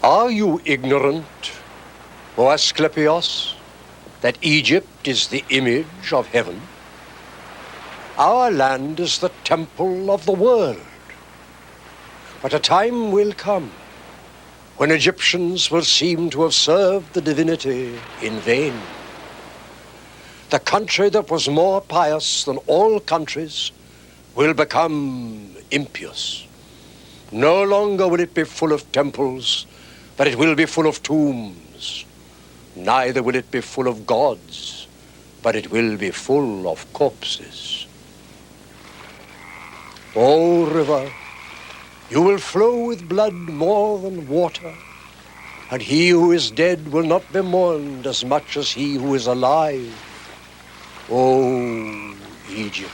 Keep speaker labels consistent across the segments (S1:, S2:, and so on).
S1: Are you ignorant, O Asclepios, that Egypt is the image of heaven? Our land is the temple of the world. But a time will come when Egyptians will seem to have served the divinity in vain. The country that was more pious than all countries will become impious. No longer will it be full of temples, but it will be full of tombs. Neither will it be full of gods, but it will be full of corpses. O river, you will flow with blood more than water, and he who is dead will not be mourned as much as he who is alive. O Egypt.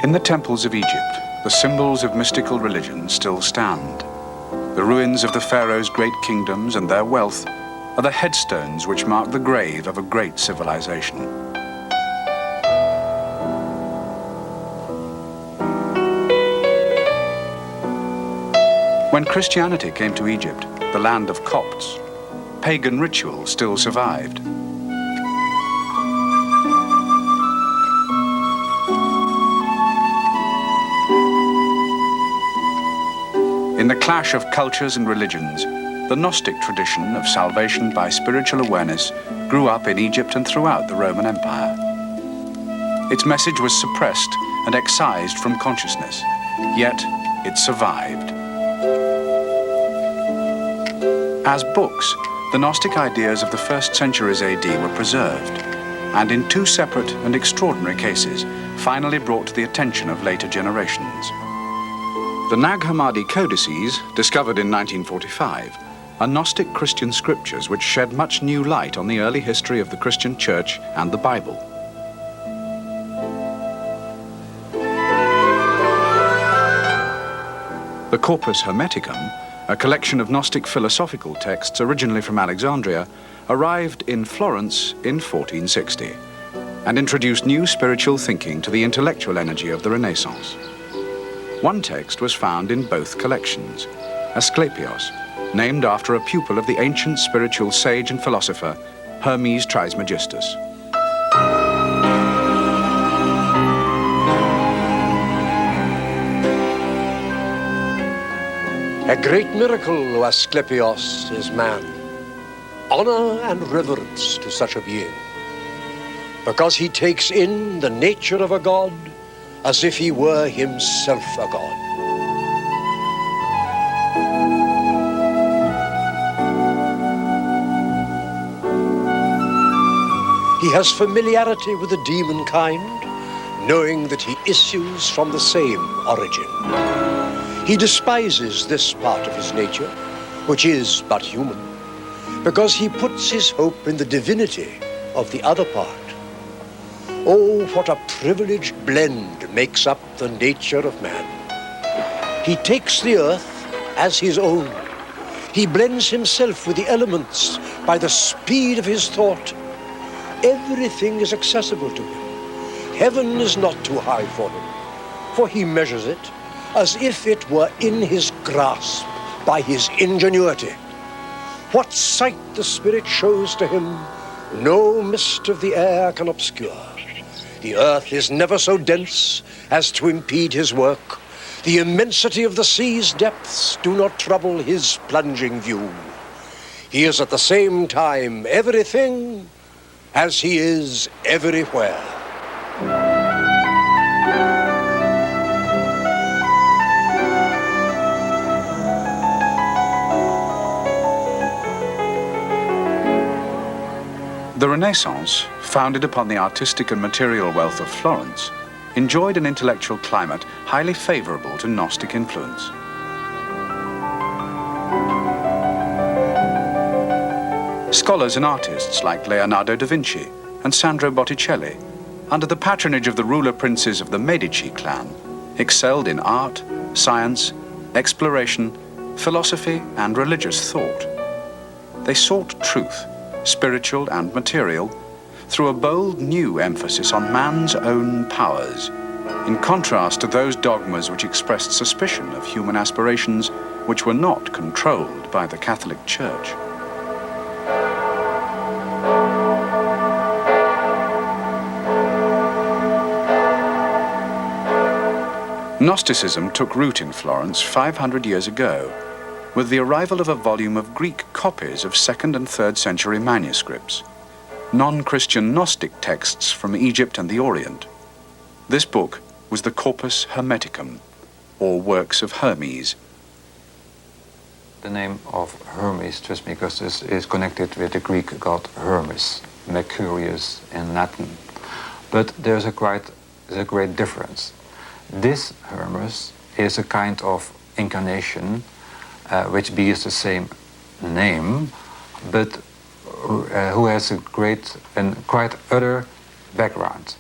S2: In the temples of Egypt, the symbols of mystical religion still stand. The ruins of the pharaohs' great kingdoms and their wealth are the headstones which mark the grave of a great civilization. When Christianity came to Egypt, the land of Copts, pagan ritual still survived. In the clash of cultures and religions, the Gnostic tradition of salvation by spiritual awareness grew up in Egypt and throughout the Roman Empire. Its message was suppressed and excised from consciousness, yet it survived. As books, the Gnostic ideas of the first centuries AD were preserved, and in two separate and extraordinary cases, finally brought to the attention of later generations. The Nag Hammadi codices, discovered in 1945, are Gnostic Christian scriptures which shed much new light on the early history of the Christian Church and the Bible. The Corpus Hermeticum, a collection of Gnostic philosophical texts originally from Alexandria, arrived in Florence in 1460 and introduced new spiritual thinking to the intellectual energy of the Renaissance. One text was found in both collections, Asclepios, named after a pupil of the ancient spiritual sage and philosopher Hermes Trismegistus.
S1: A great miracle, O Asclepios, is man. Honor and reverence to such a being, because he takes in the nature of a god as if he were himself a god. He has familiarity with the demon kind, knowing that he issues from the same origin. He despises this part of his nature, which is but human, because he puts his hope in the divinity of the other part. Oh, what a privileged blend makes up the nature of man. He takes the earth as his own. He blends himself with the elements by the speed of his thought. Everything is accessible to him. Heaven is not too high for him, for he measures it as if it were in his grasp by his ingenuity. What sight the Spirit shows to him, no mist of the air can obscure. The earth is never so dense as to impede his work. The immensity of the sea's depths do not trouble his plunging view. He is at the same time everything as he is everywhere.
S2: The Renaissance, founded upon the artistic and material wealth of Florence, enjoyed an intellectual climate highly favorable to Gnostic influence. Scholars and artists like Leonardo da Vinci and Sandro Botticelli under the patronage of the ruler princes of the Medici clan, excelled in art, science, exploration, philosophy, and religious thought. They sought truth, spiritual and material, through a bold new emphasis on man's own powers, in contrast to those dogmas which expressed suspicion of human aspirations which were not controlled by the Catholic Church. Gnosticism took root in Florence 500 years ago, with the arrival of a volume of Greek copies of 2nd and 3rd century manuscripts, non-Christian Gnostic texts from Egypt and the Orient. This book was the Corpus Hermeticum, or Works of Hermes.
S3: The name of Hermes Trismegistus is connected with the Greek god Hermes, Mercurius in Latin. But there's a great difference. This Hermes is a kind of incarnation which bears the same name, but who has a great and quite other background.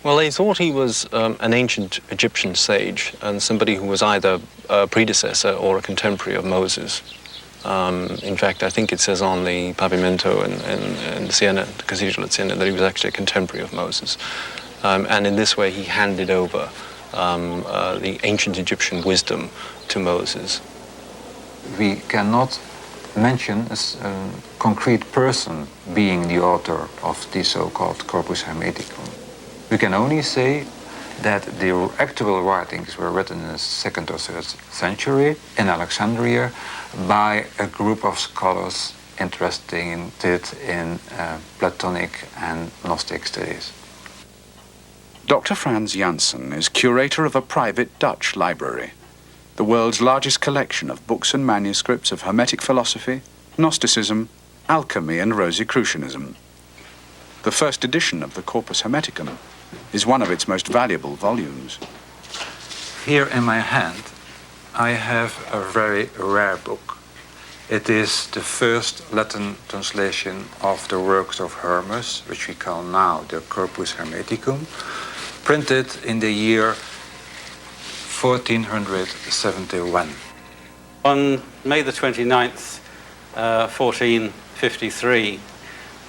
S4: Well, they thought he was an ancient Egyptian sage and somebody who was either a predecessor or a contemporary of Moses. In fact, I think it says on the pavimento in Siena, the cathedral at Siena, that he was actually a contemporary of Moses. And in this way, he handed over the ancient Egyptian wisdom to Moses.
S3: We cannot mention a concrete person being the author of the so-called Corpus Hermeticum. We can only say that the actual writings were written in the 2nd or 3rd century in Alexandria by a group of scholars interested in Platonic and Gnostic studies.
S2: Dr. Frans Janssen is curator of a private Dutch library, the world's largest collection of books and manuscripts of Hermetic philosophy, Gnosticism, alchemy, and Rosicrucianism. The first edition of the Corpus Hermeticum is one of its most valuable volumes.
S3: Here in my hand, I have a very rare book. It is the first Latin translation of the works of Hermes, which we call now the Corpus Hermeticum, printed in the year 1471.
S5: On May the 29th, 1453,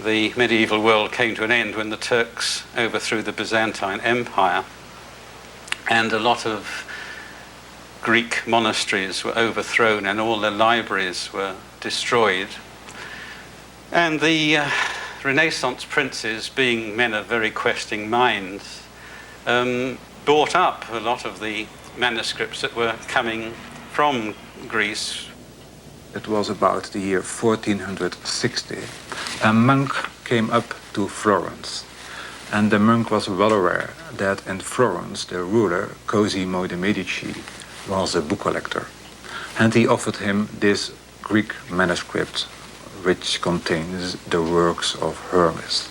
S5: the medieval world came to an end when the Turks overthrew the Byzantine Empire, and a lot of Greek monasteries were overthrown and all their libraries were destroyed. And the Renaissance princes, being men of very questing minds, bought up a lot of the manuscripts that were coming from Greece.
S3: It was about the year 1460. A monk came up to Florence, and the monk was well aware that in Florence the ruler, Cosimo de' Medici, was a book collector. And he offered him this Greek manuscript which contains the works of Hermes.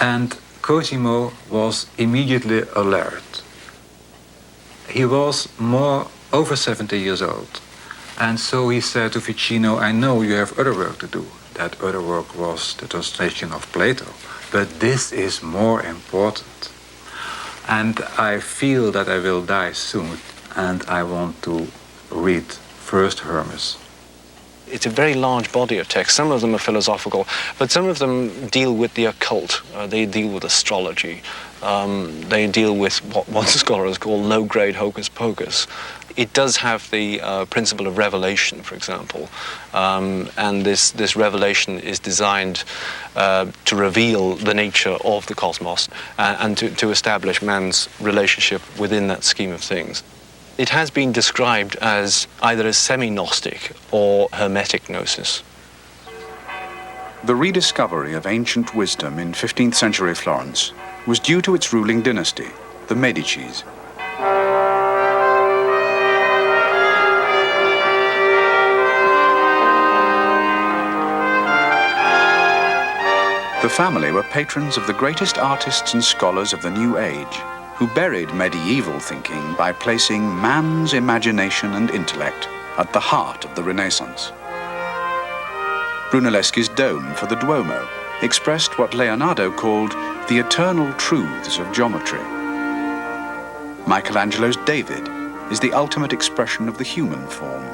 S3: And Cosimo was immediately alert. He was over 70 years old. And so he said to Ficino, I know you have other work to do. That other work was the translation of Plato. But this is more important. And I feel that I will die soon, and I want to read first Hermes.
S4: It's a very large body of text. Some of them are philosophical, but some of them deal with the occult. They deal with astrology. They deal with what one scholar has called low-grade hocus pocus. It does have the principle of revelation, for example, and this revelation is designed to reveal the nature of the cosmos and to establish man's relationship within that scheme of things. It has been described as either as semi-Gnostic or Hermetic Gnosis.
S2: The rediscovery of ancient wisdom in 15th century Florence was due to its ruling dynasty, the Medicis. The family were patrons of the greatest artists and scholars of the New Age, who buried medieval thinking by placing man's imagination and intellect at the heart of the Renaissance. Brunelleschi's dome for the Duomo expressed what Leonardo called the eternal truths of geometry. Michelangelo's David is the ultimate expression of the human form.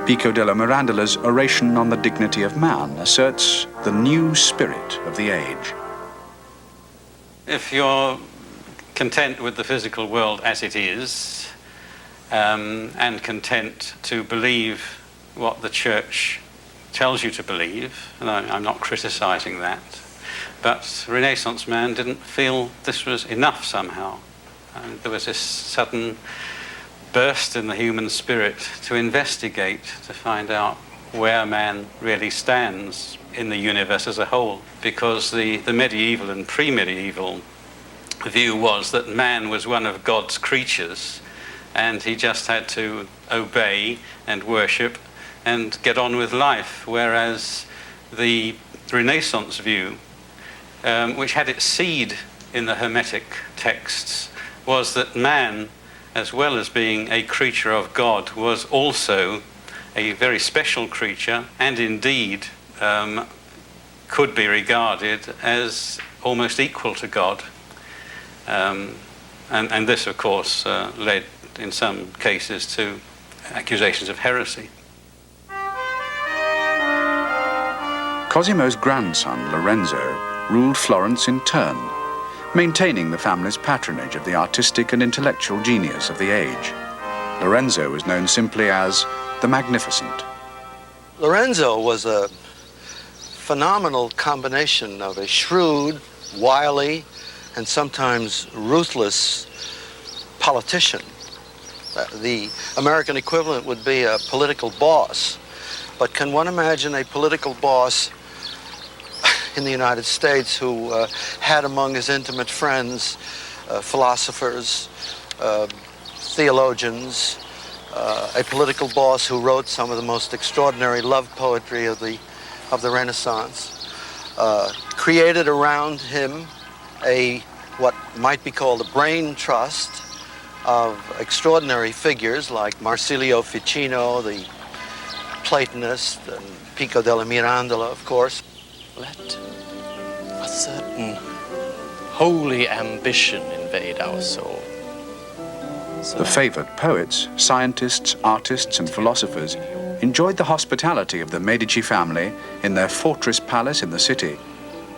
S2: Pico della Mirandola's Oration on the Dignity of Man asserts the new spirit of the age.
S5: If you're content with the physical world as it is, and content to believe what the church tells you to believe, and I'm not criticizing that, but Renaissance man didn't feel this was enough somehow. There was this sudden burst in the human spirit to investigate, to find out where man really stands in the universe as a whole, because the medieval and pre-medieval view was that man was one of God's creatures and he just had to obey and worship and get on with life, whereas the Renaissance view, which had its seed in the Hermetic texts, was that man, as well as being a creature of God, was also a very special creature, and indeed could be regarded as almost equal to God. And this, of course, led in some cases to accusations of heresy.
S2: Cosimo's grandson, Lorenzo, ruled Florence in turn, maintaining the family's patronage of the artistic and intellectual genius of the age. Lorenzo was known simply as the Magnificent.
S6: Lorenzo was a phenomenal combination of a shrewd, wily, and sometimes ruthless politician. The American equivalent would be a political boss. But can one imagine a political boss in the United States who had among his intimate friends philosophers, theologians, a political boss who wrote some of the most extraordinary love poetry of the Renaissance, created around him what might be called a brain trust of extraordinary figures like Marsilio Ficino, the Platonist, and Pico della Mirandola, of course.
S7: Let a certain holy ambition invade our soul.
S2: The favored poets, scientists, artists, and philosophers enjoyed the hospitality of the Medici family in their fortress palace in the city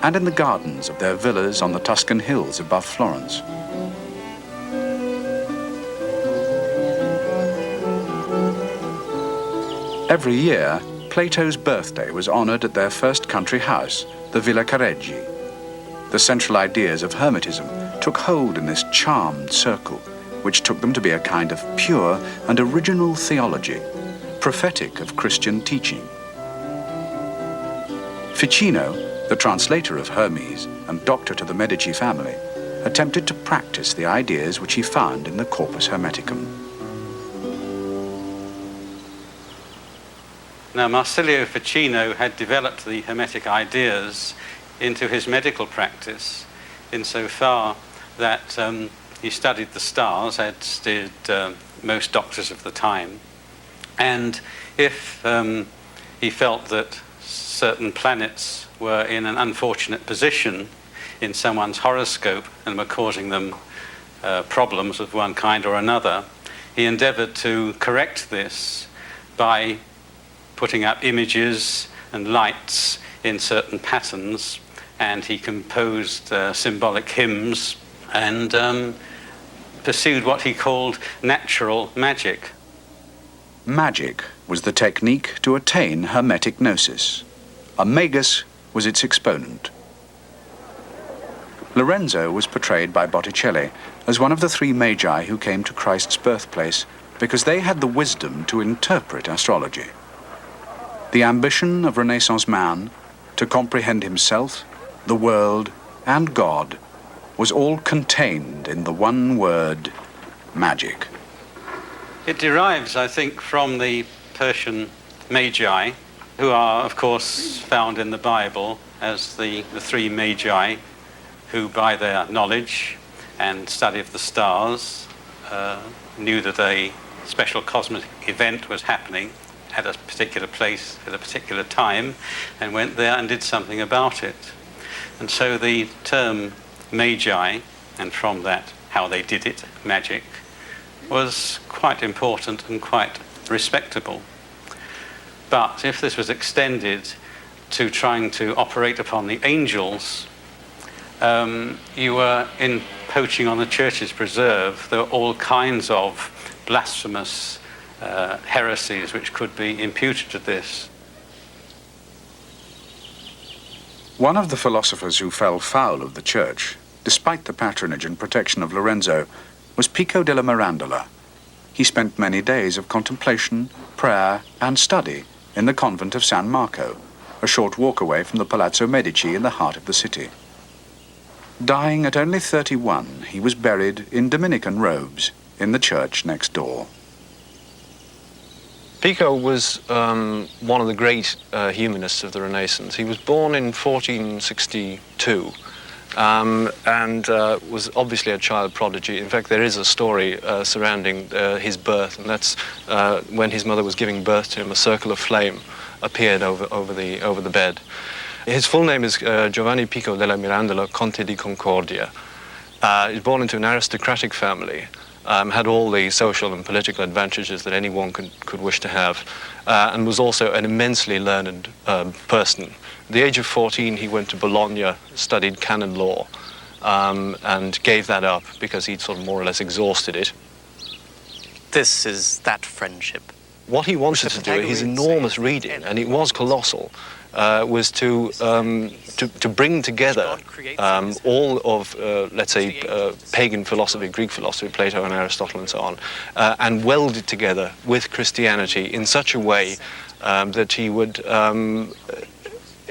S2: and in the gardens of their villas on the Tuscan hills above Florence. Every year, Plato's birthday was honored at their first country house, the Villa Careggi. The central ideas of Hermetism took hold in this charmed circle, which took them to be a kind of pure and original theology, prophetic of Christian teaching. Ficino, the translator of Hermes and doctor to the Medici family, attempted to practice the ideas which he found in the Corpus Hermeticum.
S5: Now, Marsilio Ficino had developed the Hermetic ideas into his medical practice insofar that he studied the stars, as did most doctors of the time. And if he felt that certain planets were in an unfortunate position in someone's horoscope and were causing them problems of one kind or another, he endeavored to correct this by putting up images and lights in certain patterns, and he composed symbolic hymns and pursued what he called natural magic.
S2: Magic was the technique to attain Hermetic gnosis. A magus was its exponent. Lorenzo was portrayed by Botticelli as one of the three magi who came to Christ's birthplace because they had the wisdom to interpret astrology. The ambition of Renaissance man to comprehend himself, the world, and God was all contained in the one word, magic.
S5: It derives, I think, from the Persian magi, who are, of course, found in the Bible as the three magi who, by their knowledge and study of the stars, knew that a special cosmic event was happening at a particular place at a particular time and went there and did something about it. And so the term magi, and from that how they did it, magic, was quite important and quite respectable. But if this was extended to trying to operate upon the angels, you were in poaching on the church's preserve. There were all kinds of blasphemous heresies which could be imputed to this.
S2: One of the philosophers who fell foul of the church, despite the patronage and protection of Lorenzo, was Pico della Mirandola. He spent many days of contemplation, prayer, and study in the convent of San Marco, a short walk away from the Palazzo Medici in the heart of the city. Dying at only 31, he was buried in Dominican robes in the church next door.
S4: Pico was one of the great humanists of the Renaissance. He was born in 1462 and was obviously a child prodigy. In fact, there is a story surrounding his birth, and that's when his mother was giving birth to him, a circle of flame appeared over the bed. His full name is Giovanni Pico della Mirandola, Conte di Concordia. He was born into an aristocratic family. Had all the social and political advantages that anyone could wish to have, and was also an immensely learned person. At the age of 14, he went to Bologna, studied canon law, and gave that up because he'd sort of more or less exhausted it.
S7: This is that friendship.
S4: What he wanted to do, his enormous reading, and it was colossal, was to bring together all of, let's say, pagan philosophy, Greek philosophy, Plato and Aristotle and so on, and weld it together with Christianity in such a way that he would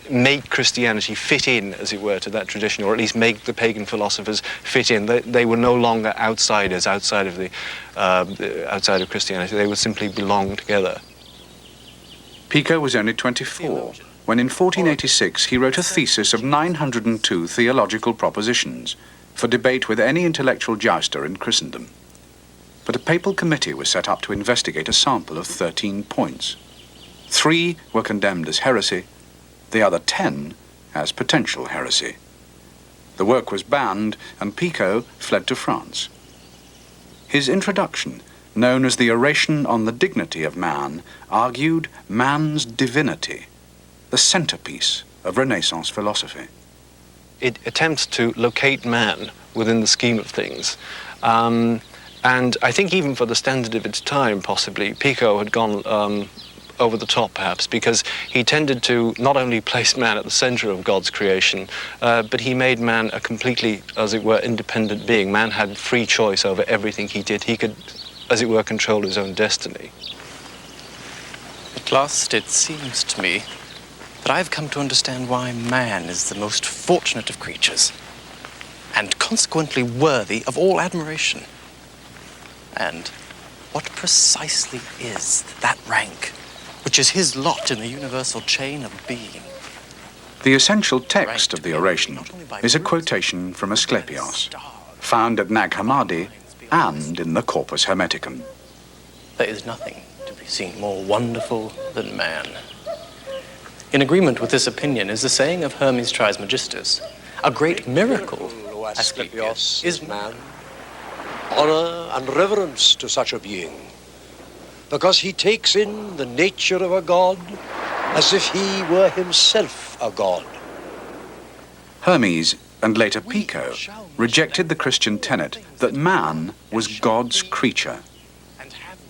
S4: make Christianity fit in, as it were, to that tradition, or at least make the pagan philosophers fit in. They were no longer outsiders outside of Christianity. They would simply belong together.
S2: Pico was only 24 when in 1486 he wrote a thesis of 902 theological propositions for debate with any intellectual jouster in Christendom. But a papal committee was set up to investigate a sample of 13 points. 3 were condemned as heresy, the other 10 as potential heresy. The work was banned, and Pico fled to France. His introduction, known as the Oration on the Dignity of Man, argued man's divinity, the centrepiece of Renaissance philosophy.
S4: It attempts to locate man within the scheme of things. And I think even for the standard of its time, possibly, Pico had gone over the top, perhaps, because he tended to not only place man at the center of God's creation, but he made man a completely, as it were, independent being. Man had free choice over everything he did. He could, as it were, control his own destiny.
S7: At last, it seems to me that I've come to understand why man is the most fortunate of creatures, and consequently worthy of all admiration. And what precisely is that rank which is his lot in the universal chain of being?
S2: The essential text of the oration is a quotation from Asclepios, found at Nag Hammadi and in the Corpus Hermeticum.
S7: There is nothing to be seen more wonderful than man. In agreement with this opinion is the saying of Hermes Trismegistus, a great miracle, Asclepios, is man.
S1: Honor and reverence to such a being, because he takes in the nature of a god as if he were himself a god.
S2: Hermes, and later Pico, rejected the Christian tenet that man was God's creature.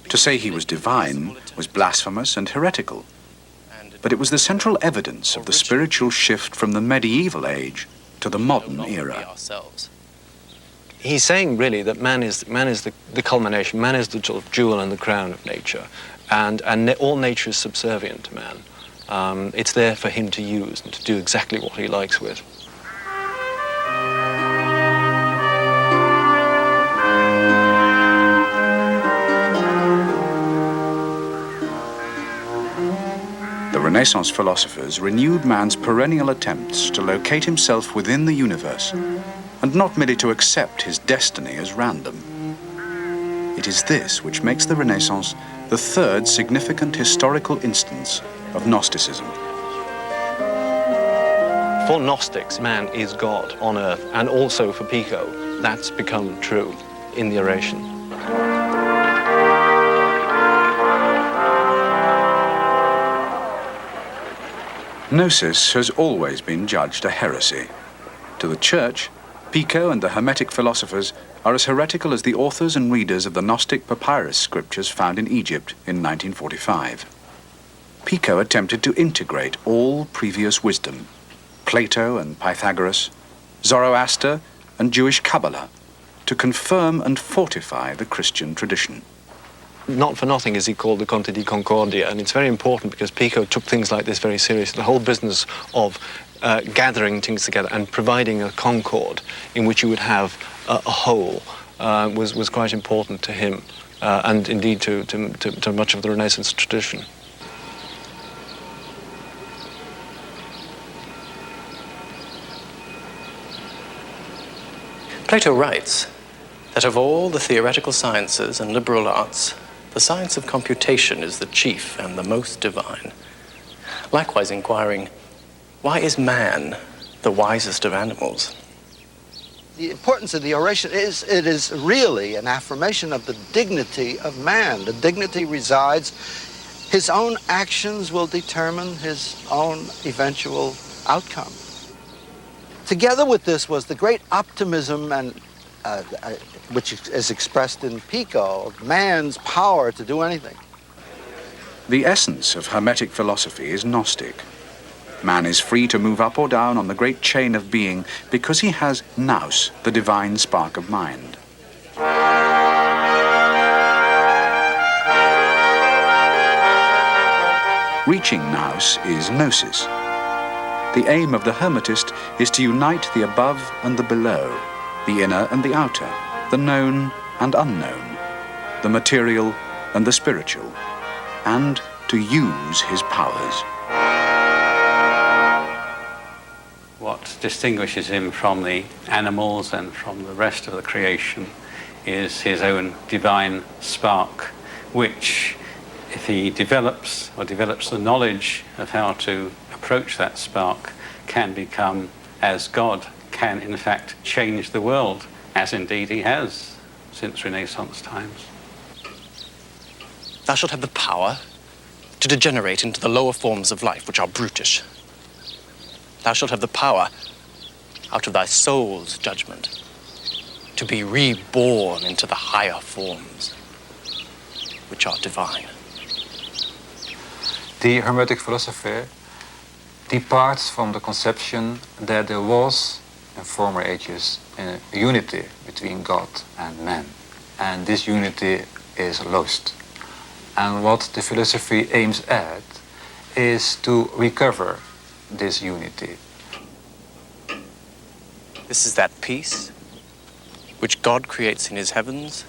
S2: To say he was divine was blasphemous and heretical, but it was the central evidence of the spiritual shift from the medieval age to the modern era.
S4: He's saying really that man is the culmination, man is the sort of jewel in the crown of nature, and all nature is subservient to man. It's there for him to use and to do exactly what he likes with.
S2: The Renaissance philosophers renewed man's perennial attempts to locate himself within the universe, and not merely to accept his destiny as random. It is this which makes the Renaissance the the third significant historical instance of Gnosticism.
S4: For Gnostics, man is God on earth, and also for Pico, that's become true in the oration.
S2: Gnosis has always been judged a heresy. To the Church, Pico and the Hermetic philosophers are as heretical as the authors and readers of the Gnostic papyrus scriptures found in Egypt in 1945. Pico attempted to integrate all previous wisdom, Plato and Pythagoras, Zoroaster and Jewish Kabbalah, to confirm and fortify the Christian tradition.
S4: Not for nothing is he called the Conte di Concordia, and it's very important because Pico took things like this very seriously. The whole business of gathering things together and providing a concord in which you would have a whole was quite important to him, and indeed to much of the Renaissance tradition.
S7: Plato writes that of all the theoretical sciences and liberal arts, the science of computation is the chief and the most divine. Likewise inquiring, why is man the wisest of animals?
S6: The importance of the oration is it is really an affirmation of the dignity of man. The dignity resides, his own actions will determine his own eventual outcome. Together with this was the great optimism and which is expressed in Pico, of man's power to do anything.
S2: The essence of Hermetic philosophy is Gnostic. Man is free to move up or down on the great chain of being because he has nous, the divine spark of mind. Reaching nous is gnosis. The aim of the Hermetist is to unite the above and the below, the inner and the outer, the known and unknown, the material and the spiritual, and to use his powers.
S5: What distinguishes him from the animals and from the rest of the creation is his own divine spark, which, if he develops the knowledge of how to approach that spark, can become as God, can in fact change the world, as indeed he has since Renaissance times.
S7: Thou shalt have the power to degenerate into the lower forms of life, which are brutish. Thou shalt have the power, out of thy soul's judgment, to be reborn into the higher forms, which are divine.
S3: The Hermetic philosophy departs from the conception that there was, in former ages, a unity between God and man. And this unity is lost. And what the philosophy aims at is to recover this unity.
S7: This is that peace which God creates in his heavens,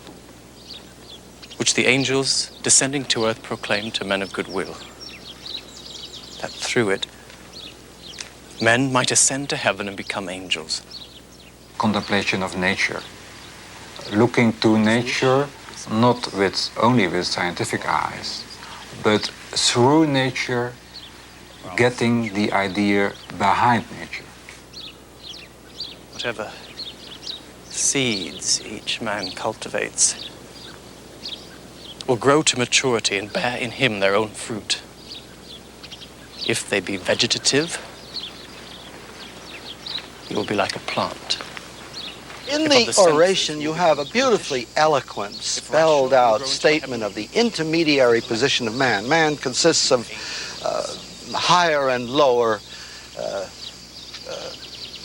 S7: which the angels descending to earth proclaim to men of good will, that through it men might ascend to heaven and become angels.
S3: Contemplation of nature. Looking to nature not only with scientific eyes, but through nature, getting the idea behind nature.
S7: Whatever seeds each man cultivates will grow to maturity and bear in him their own fruit. If they be vegetative, he will be like a plant.
S6: In the oration, you have a beautifully eloquent, spelled out statement of the intermediary position of man. Man consists of higher and lower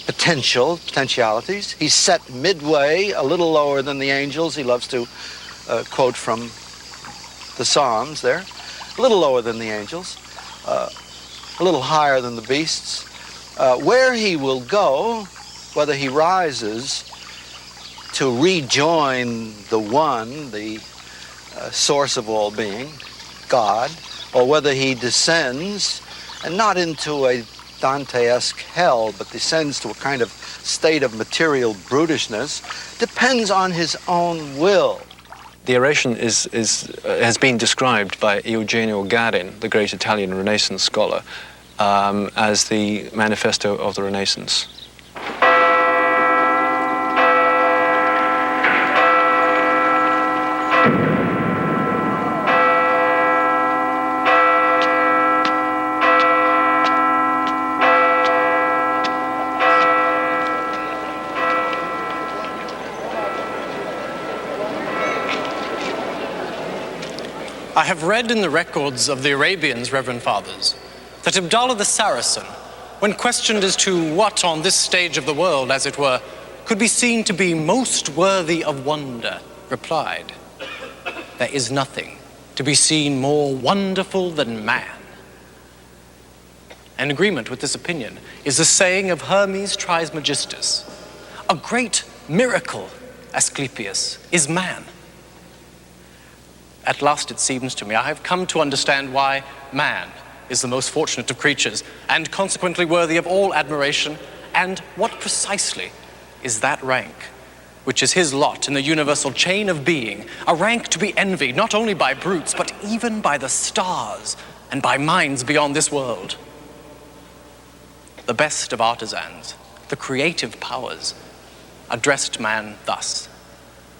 S6: potentialities. He's set midway, a little lower than the angels. He loves to quote from the Psalms there. A little lower than the angels, a little higher than the beasts. Where he will go, whether he rises to rejoin the one, the source of all being, God, or whether he descends, and not into a Dante-esque hell, but descends to a kind of state of material brutishness, depends on his own will.
S4: The oration has been described by Eugenio Garin, the great Italian Renaissance scholar, as the manifesto of the Renaissance.
S7: I have read in the records of the Arabians, Reverend Fathers, that Abdallah the Saracen, when questioned as to what on this stage of the world, as it were, could be seen to be most worthy of wonder, replied, "There is nothing to be seen more wonderful than man." In agreement with this opinion is the saying of Hermes Trismegistus, "A great miracle, Asclepius, is man." At last, it seems to me, I have come to understand why man is the most fortunate of creatures and consequently worthy of all admiration, and what precisely is that rank which is his lot in the universal chain of being, a rank to be envied not only by brutes, but even by the stars and by minds beyond this world. The best of artisans, the creative powers, addressed man thus: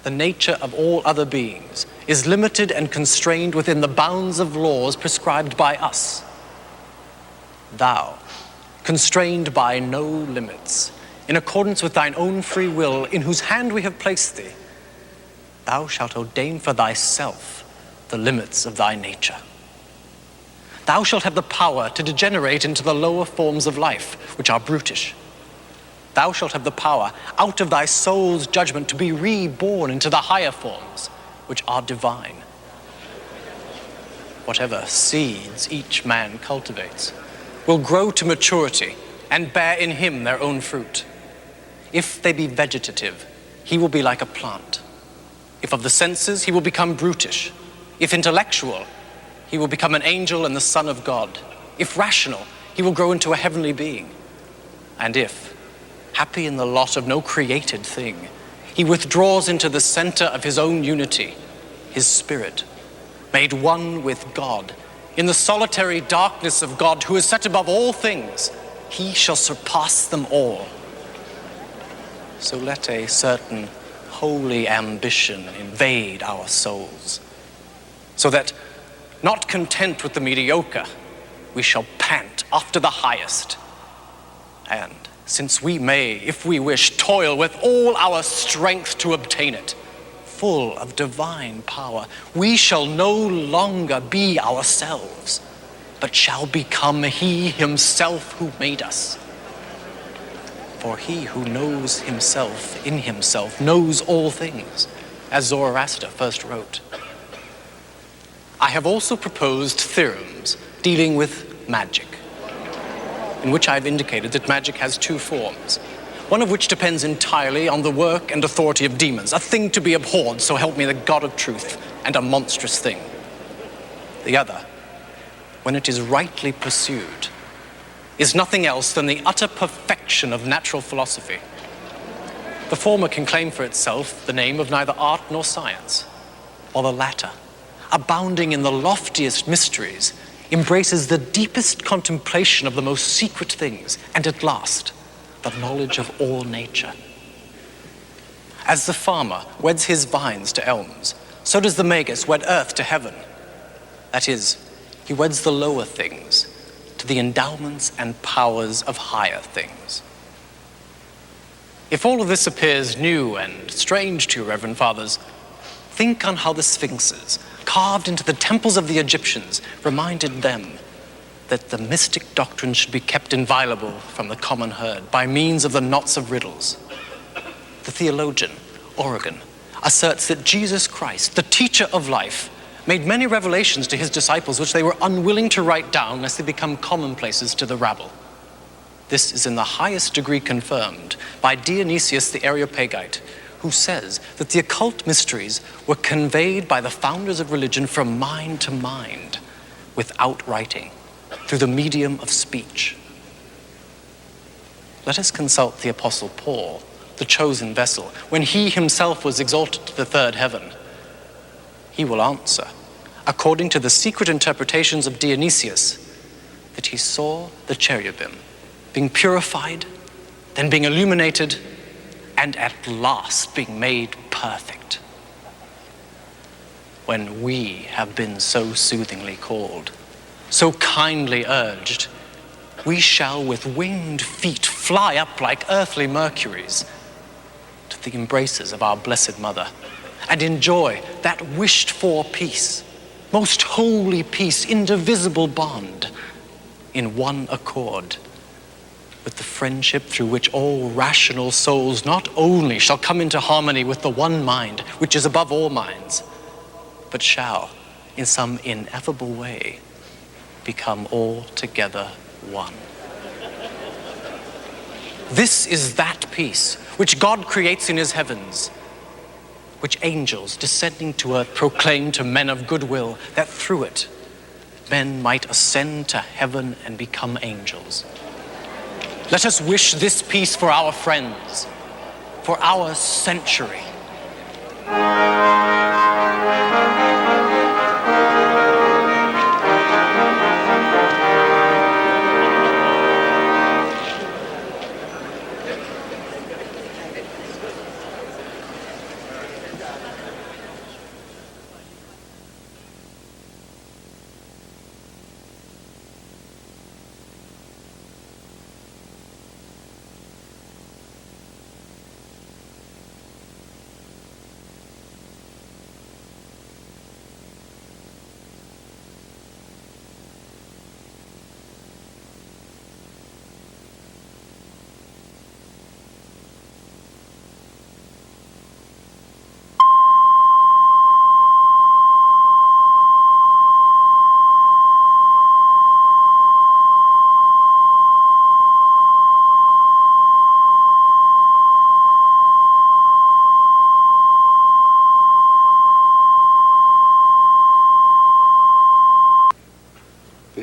S7: "The nature of all other beings is limited and constrained within the bounds of laws prescribed by us. Thou, constrained by no limits, in accordance with thine own free will, in whose hand we have placed thee, thou shalt ordain for thyself the limits of thy nature. Thou shalt have the power to degenerate into the lower forms of life, which are brutish. Thou shalt have the power, out of thy soul's judgment, to be reborn into the higher forms, which are divine. Whatever seeds each man cultivates will grow to maturity and bear in him their own fruit. If they be vegetative, he will be like a plant. If of the senses, he will become brutish. If intellectual, he will become an angel and the son of God. If rational, he will grow into a heavenly being. And if, happy in the lot of no created thing, he withdraws into the center of his own unity, his spirit, made one with God, in the solitary darkness of God, who is set above all things, he shall surpass them all. So let a certain holy ambition invade our souls, so that, not content with the mediocre, we shall pant after the highest. And since we may, if we wish, toil with all our strength to obtain it, full of divine power, we shall no longer be ourselves, but shall become he himself who made us. For he who knows himself in himself knows all things, as Zoroaster first wrote. I have also proposed theorems dealing with magic, in which I have indicated that magic has two forms, one of which depends entirely on the work and authority of demons, a thing to be abhorred, so help me the God of truth, and a monstrous thing. The other, when it is rightly pursued, is nothing else than the utter perfection of natural philosophy. The former can claim for itself the name of neither art nor science, while the latter, abounding in the loftiest mysteries, embraces the deepest contemplation of the most secret things, and at last, the knowledge of all nature. As the farmer weds his vines to elms, so does the magus wed earth to heaven. That is, he weds the lower things to the endowments and powers of higher things. If all of this appears new and strange to you, Reverend Fathers, think on how the sphinxes, carved into the temples of the Egyptians, reminded them that the mystic doctrine should be kept inviolable from the common herd by means of the knots of riddles. The theologian, Origen, asserts that Jesus Christ, the teacher of life, made many revelations to his disciples which they were unwilling to write down lest they become commonplaces to the rabble. This is in the highest degree confirmed by Dionysius the Areopagite, who says that the occult mysteries were conveyed by the founders of religion from mind to mind, without writing, through the medium of speech. Let us consult the Apostle Paul, the chosen vessel, when he himself was exalted to the third heaven. he will answer, according to the secret interpretations of Dionysius, that he saw the cherubim being purified, then being illuminated, and at last being made perfect. When we have been so soothingly called, so kindly urged, we shall with winged feet fly up like earthly Mercuries to the embraces of our Blessed Mother and enjoy that wished-for peace, most holy peace, indivisible bond, in one accord with the friendship through which all rational souls not only shall come into harmony with the one mind, which is above all minds, but shall, in some ineffable way, become altogether one. This is that peace which God creates in his heavens, which angels descending to earth proclaim to men of goodwill, that through it men might ascend to heaven and become angels. Let us wish this peace for our friends, for our century.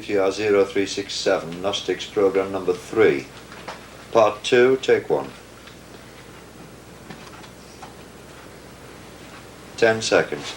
S8: PTR 0367, Gnostics program number 3. Part 2, take 1. 10 seconds.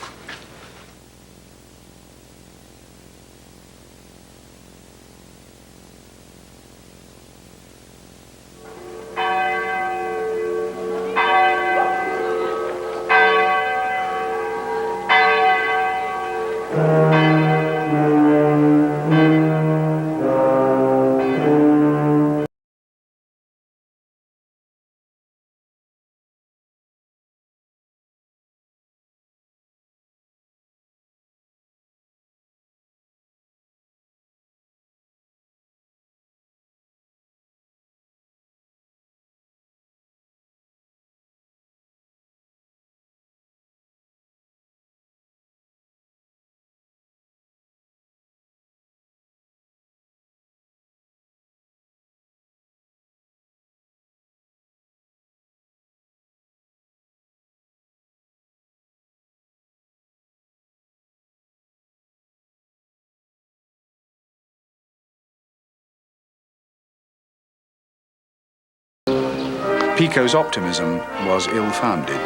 S2: Pico's optimism was ill-founded.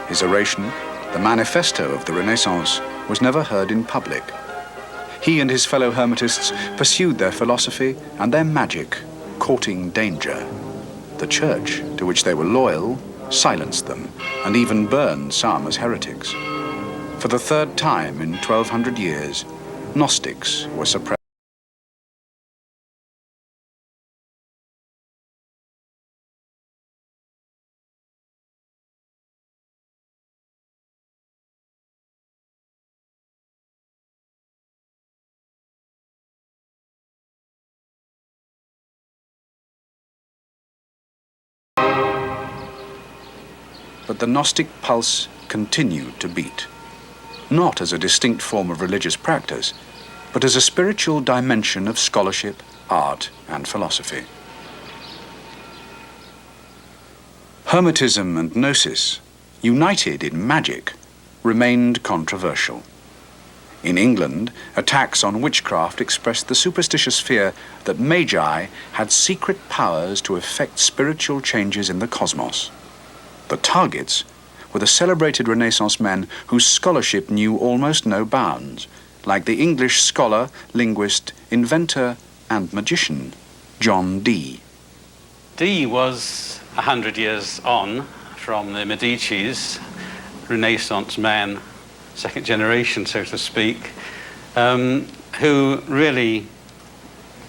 S2: His oration, the manifesto of the Renaissance, was never heard in public. He and his fellow Hermetists pursued their philosophy and their magic, courting danger. The Church, to which they were loyal, silenced them and even burned some as heretics. For the third time in 1200 years, Gnostics were suppressed. But the Gnostic pulse continued to beat, not as a distinct form of religious practice, but as a spiritual dimension of scholarship, art, and philosophy. Hermetism and Gnosis, united in magic, remained controversial. In England, attacks on witchcraft expressed the superstitious fear that magi had secret powers to effect spiritual changes in the cosmos. The targets were the celebrated Renaissance men whose scholarship knew almost no bounds, like the English scholar, linguist, inventor, and magician, John Dee.
S5: Dee was 100 years on from the Medicis, Renaissance man, second generation, so to speak, who really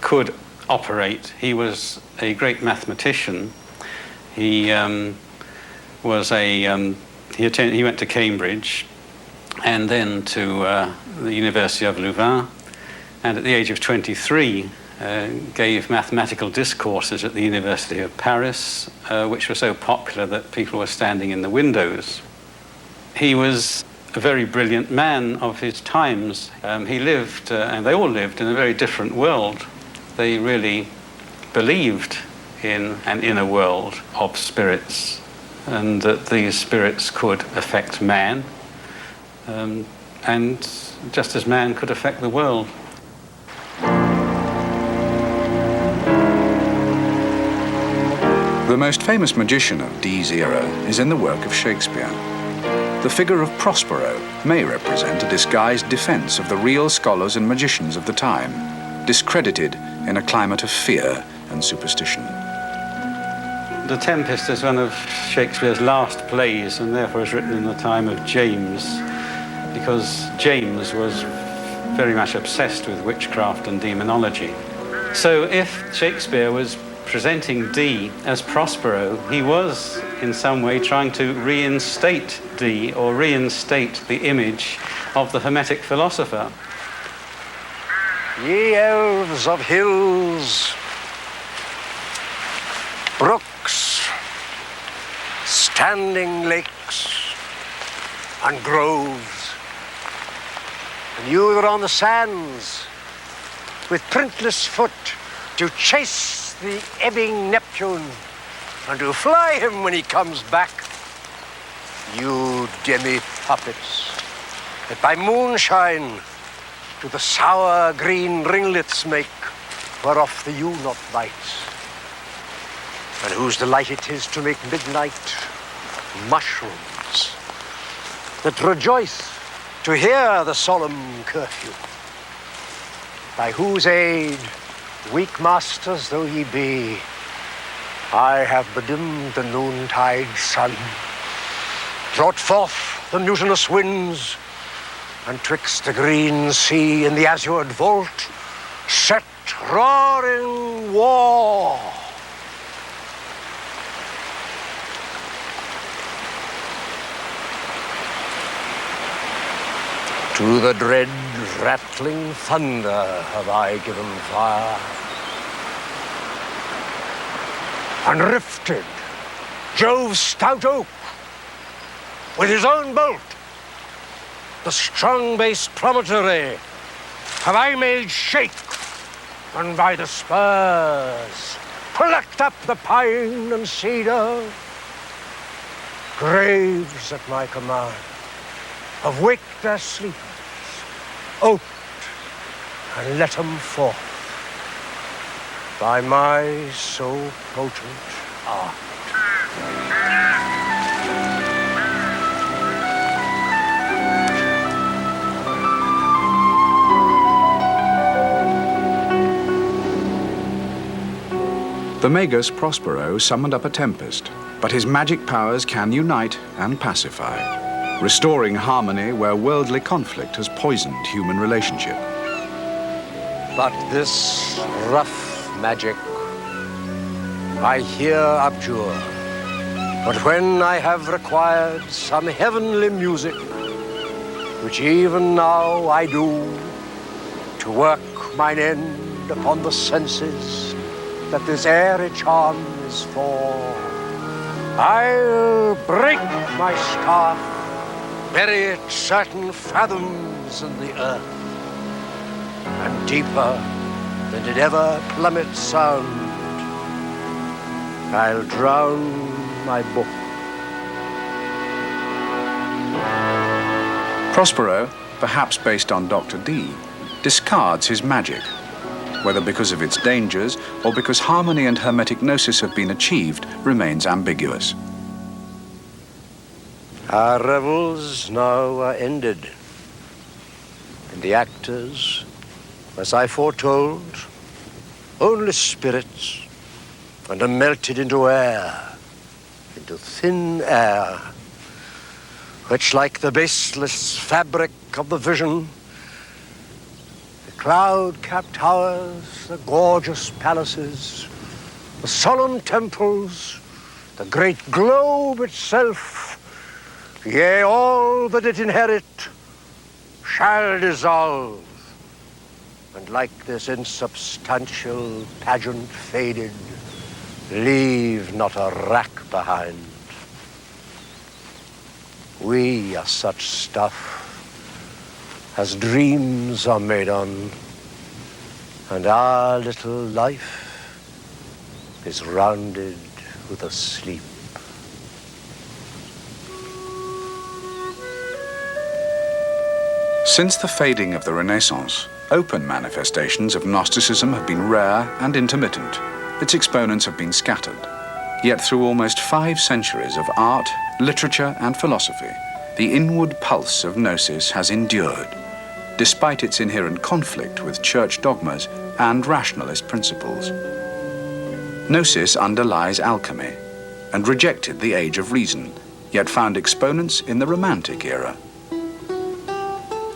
S5: could operate. He was a great mathematician. He was he went to Cambridge and then to the University of Louvain, and at the age of 23 gave mathematical discourses at the University of Paris, which were so popular that people were standing in the windows. He was a very brilliant man of his times. He lived, and they all lived, in a very different world. They really believed in an inner world of spirits, and that these spirits could affect man, and just as man could affect the world.
S2: The most famous magician of Dee's era is in the work of Shakespeare. The figure of Prospero may represent a disguised defense of the real scholars and magicians of the time, discredited in a climate of fear and superstition.
S5: The Tempest is one of Shakespeare's last plays, and therefore is written in the time of James, because James was very much obsessed with witchcraft and demonology. So if Shakespeare was presenting Dee as Prospero, he was in some way trying to reinstate Dee, or reinstate the image of the Hermetic philosopher.
S1: Ye elves of hills, brooks, standing lakes, and groves, and you that are on the sands, with printless foot, to chase the ebbing Neptune, and to fly him when he comes back, you demi-puppets, that by moonshine to the sour green ringlets make, whereof the ewe not bites, and whose delight it is to make midnight mushrooms, that rejoice to hear the solemn curfew, by whose aid, weak masters though ye be, I have bedimmed the noontide sun, brought forth the mutinous winds, and twixt the green sea and the azured vault, set roaring war. To the dread rattling thunder have I given fire, and rifted Jove's stout oak with his own bolt. The strong-based promontory have I made shake, and by the spurs plucked up the pine and cedar. Graves at my command have waked their sleepers, oped and let 'em forth by my so potent art.
S2: The Magus Prospero summoned up a tempest, but his magic powers can unite and pacify, restoring harmony where worldly conflict has poisoned human relationship.
S1: But this rough magic I here abjure. But when I have required some heavenly music, which even now I do, to work mine end upon the senses that this airy charm is for, I'll break my staff, bury it certain fathoms in the earth, and deeper than did ever plummet sound, I'll drown my book.
S2: Prospero, perhaps based on Dr. Dee, discards his magic, whether because of its dangers or because harmony and hermetic gnosis have been achieved remains ambiguous.
S1: Our revels now are ended, and the actors, as I foretold, only spirits, and are melted into air, into thin air, which, like the baseless fabric of the vision, the cloud-capped towers, the gorgeous palaces, the solemn temples, the great globe itself, yea, all that it inherit, shall dissolve, and like this insubstantial pageant faded, leave not a rack behind. We are such stuff as dreams are made on, and our little life is rounded with a sleep.
S2: Since the fading of the Renaissance, open manifestations of Gnosticism have been rare and intermittent. Its exponents have been scattered. Yet through almost 5 centuries of art, literature, and philosophy, the inward pulse of Gnosis has endured, despite its inherent conflict with church dogmas and rationalist principles. Gnosis underlies alchemy and rejected the Age of Reason, yet found exponents in the Romantic era.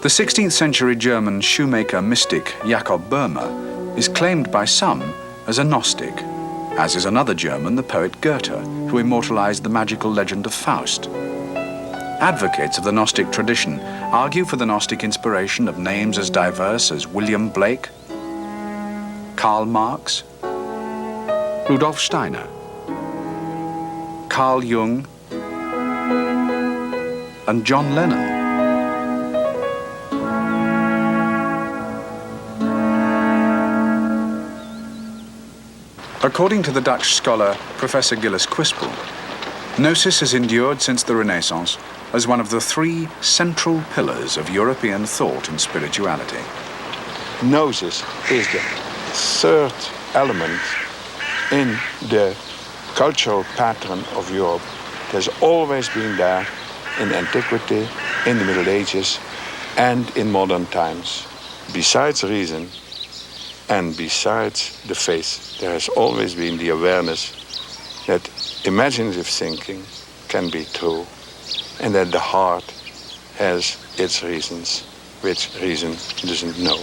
S2: The 16th century German shoemaker mystic Jakob Böhme is claimed by some as a Gnostic, as is another German, the poet Goethe, who immortalized the magical legend of Faust. Advocates of the Gnostic tradition argue for the Gnostic inspiration of names as diverse as William Blake, Karl Marx, Rudolf Steiner, Carl Jung, and John Lennon. According to the Dutch scholar Professor Gilles Quispel, Gnosis has endured since the Renaissance as one of the 3 central pillars of European thought and spirituality.
S9: Gnosis is the 3rd element in the cultural pattern of Europe. It has always been there in antiquity, in the Middle Ages, and in modern times. Besides reason, and besides the faith, there has always been the awareness that imaginative thinking can be true, and that the heart has its reasons, which reason doesn't know.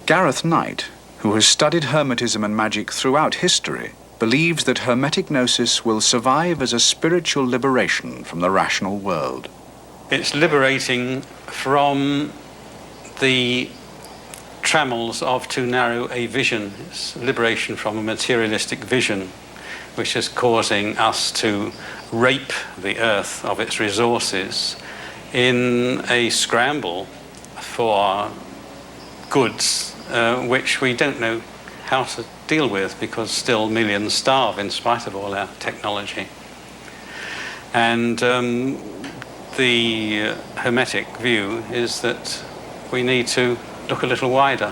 S2: Gareth Knight, who has studied Hermetism and magic throughout history, believes that Hermetic Gnosis will survive as a spiritual liberation from the rational world.
S5: It's liberating from the trammels of too narrow a vision. It's liberation from a materialistic vision, which is causing us to rape the earth of its resources in a scramble for goods which we don't know how to deal with, because still millions starve in spite of all our technology. And the Hermetic view is that we need to look a little wider.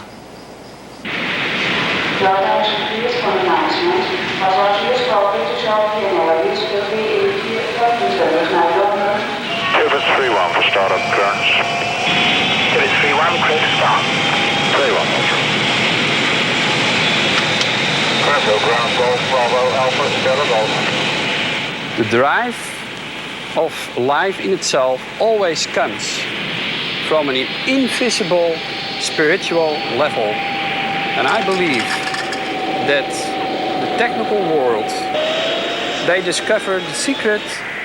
S10: Pivot 3-1 for startup clearance. Pivot 3-1, clear to start. 3-1, Roger. Ground Golf, Bravo, Alpha, Sierra Golf.
S11: The drive of life in itself always comes from an invisible spiritual level. And I believe that the technical world, they discovered the secret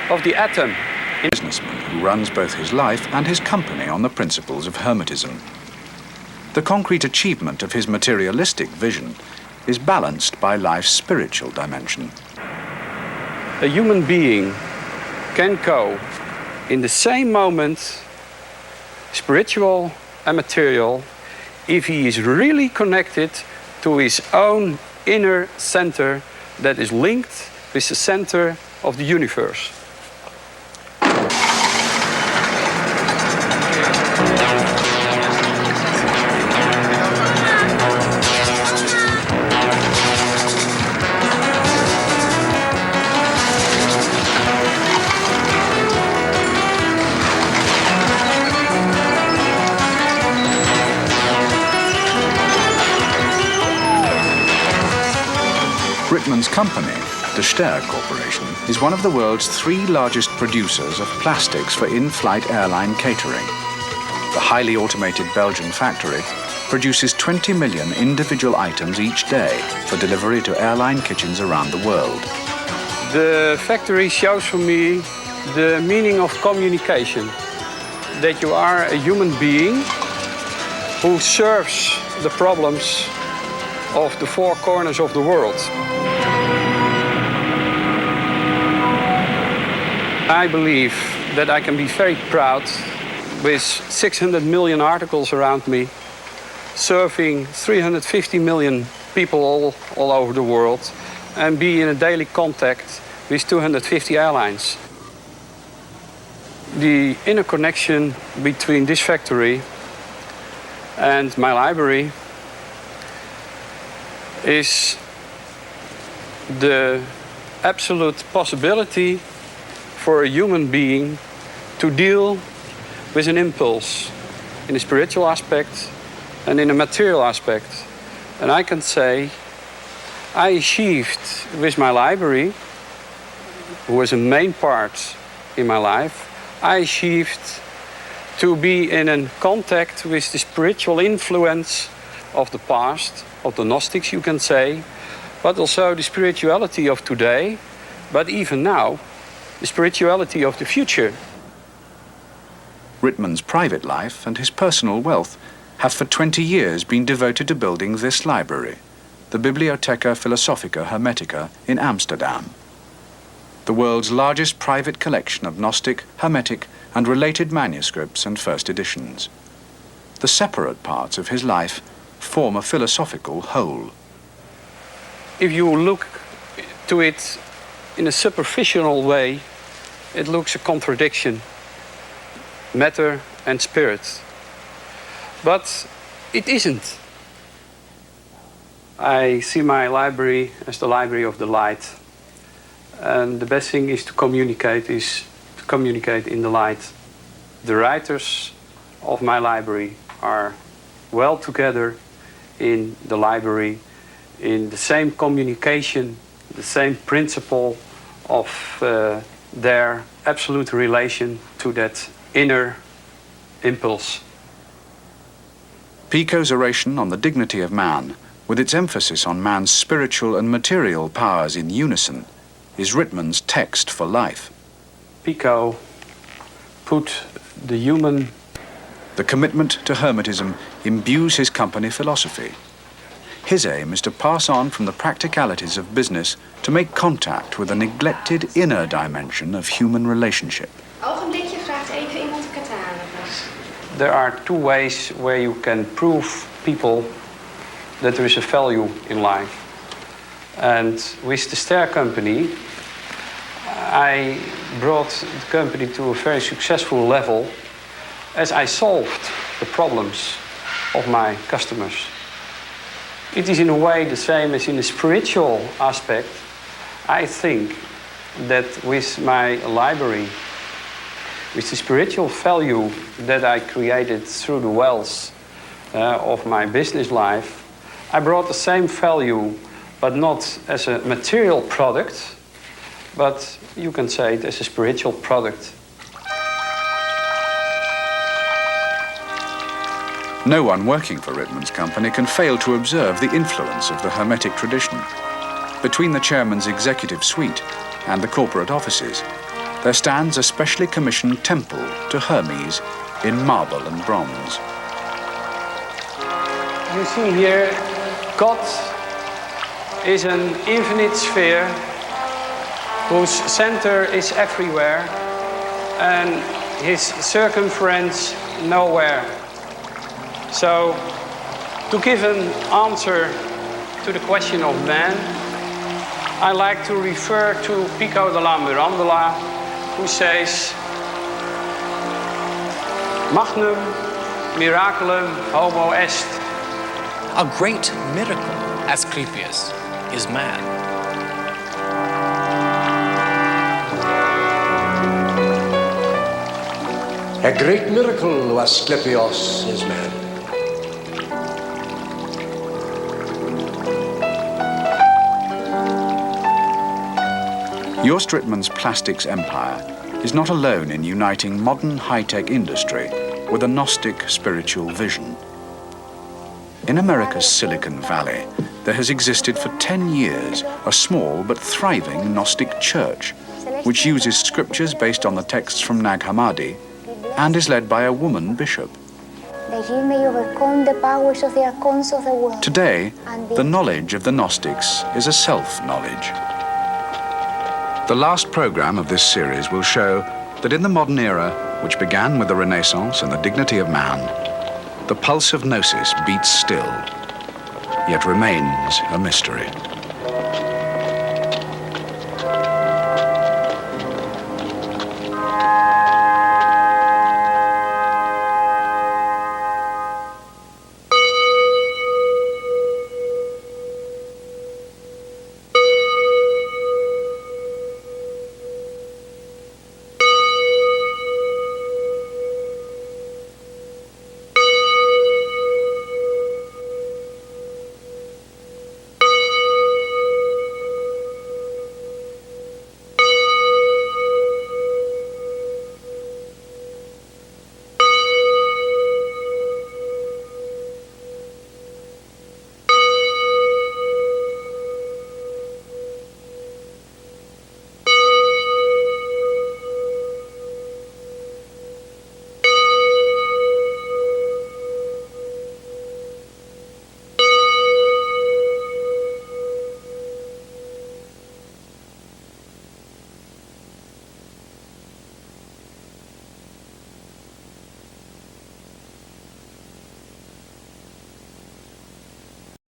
S11: of the atom.
S2: A businessman who runs both his life and his company on the principles of Hermetism. The concrete achievement of his materialistic vision is balanced by life's spiritual dimension.
S11: A human being can go in the same moment, spiritual and material, if he is really connected to his own inner center that is linked with the center of the universe.
S2: Ritman's company, the Ster Corporation, is one of the world's 3 largest producers of plastics for in-flight airline catering. The highly automated Belgian factory produces 20 million individual items each day for delivery to airline kitchens around the world.
S11: The factory shows for me the meaning of communication. That you are a human being who serves the problems of the 4 corners of the world. I believe that I can be very proud with 600 million articles around me, serving 350 million people all over the world, and be in a daily contact with 250 airlines. The interconnection between this factory and my library is the absolute possibility for a human being to deal with an impulse in a spiritual aspect and in a material aspect. And I can say I achieved with my library, who was a main part in my life, I achieved to be in contact with the spiritual influence of the past, of the Gnostics, you can say, but also the spirituality of today, but even now, the spirituality of the future.
S2: Ritman's private life and his personal wealth have for 20 years been devoted to building this library, the Bibliotheca Philosophica Hermetica in Amsterdam, the world's largest private collection of Gnostic, Hermetic, and related manuscripts and first editions. The separate parts of his life form a philosophical whole.
S11: If you look to it in a superficial way, it looks a contradiction, matter and spirit. But it isn't. I see my library as the library of the light. And the best thing is to communicate in the light. The writers of my library are well together in the library, in the same communication, the same principle of their absolute relation to that inner impulse.
S2: Pico's oration on the dignity of man, with its emphasis on man's spiritual and material powers in unison, is Ritman's text for life.
S11: Pico put the human...
S2: The commitment to Hermetism imbues his company philosophy. His aim is to pass on from the practicalities of business to make contact with a neglected inner dimension of human relationship.
S12: Ogenblikje, vraagt even iemand de katana.
S11: There are 2 ways where you can prove people that there is a value in life. And with the Ster Company, I brought the company to a very successful level as I solved the problems of my customers. It is in a way the same as in the spiritual aspect. I think that with my library, with the spiritual value that I created through the wealth of my business life, I brought the same value, but not as a material product, but you can say it as a spiritual product.
S2: No one working for Ritman's company can fail to observe the influence of the Hermetic tradition. Between the chairman's executive suite and the corporate offices, there stands a specially commissioned temple to Hermes in marble and bronze.
S11: You see here, God is an infinite sphere whose center is everywhere and his circumference nowhere. So, to give an answer to the question of man, I like to refer to Pico della Mirandola, who says, Magnum miraculum homo est.
S7: A great miracle, Asclepius, is man.
S1: A great miracle, Asclepius, is man.
S2: Joost Ritman's plastics empire is not alone in uniting modern high-tech industry with a Gnostic spiritual vision. In America's Silicon Valley, there has existed for 10 years a small but thriving Gnostic church, which uses scriptures based on the texts from Nag Hammadi and is led by a woman bishop.
S13: That ye may overcome the powers of the archons of the world.
S2: Today, the knowledge of the Gnostics is a self-knowledge. The last program of this series will show that in the modern era, which began with the Renaissance and the dignity of man, the pulse of Gnosis beats still, yet remains a mystery.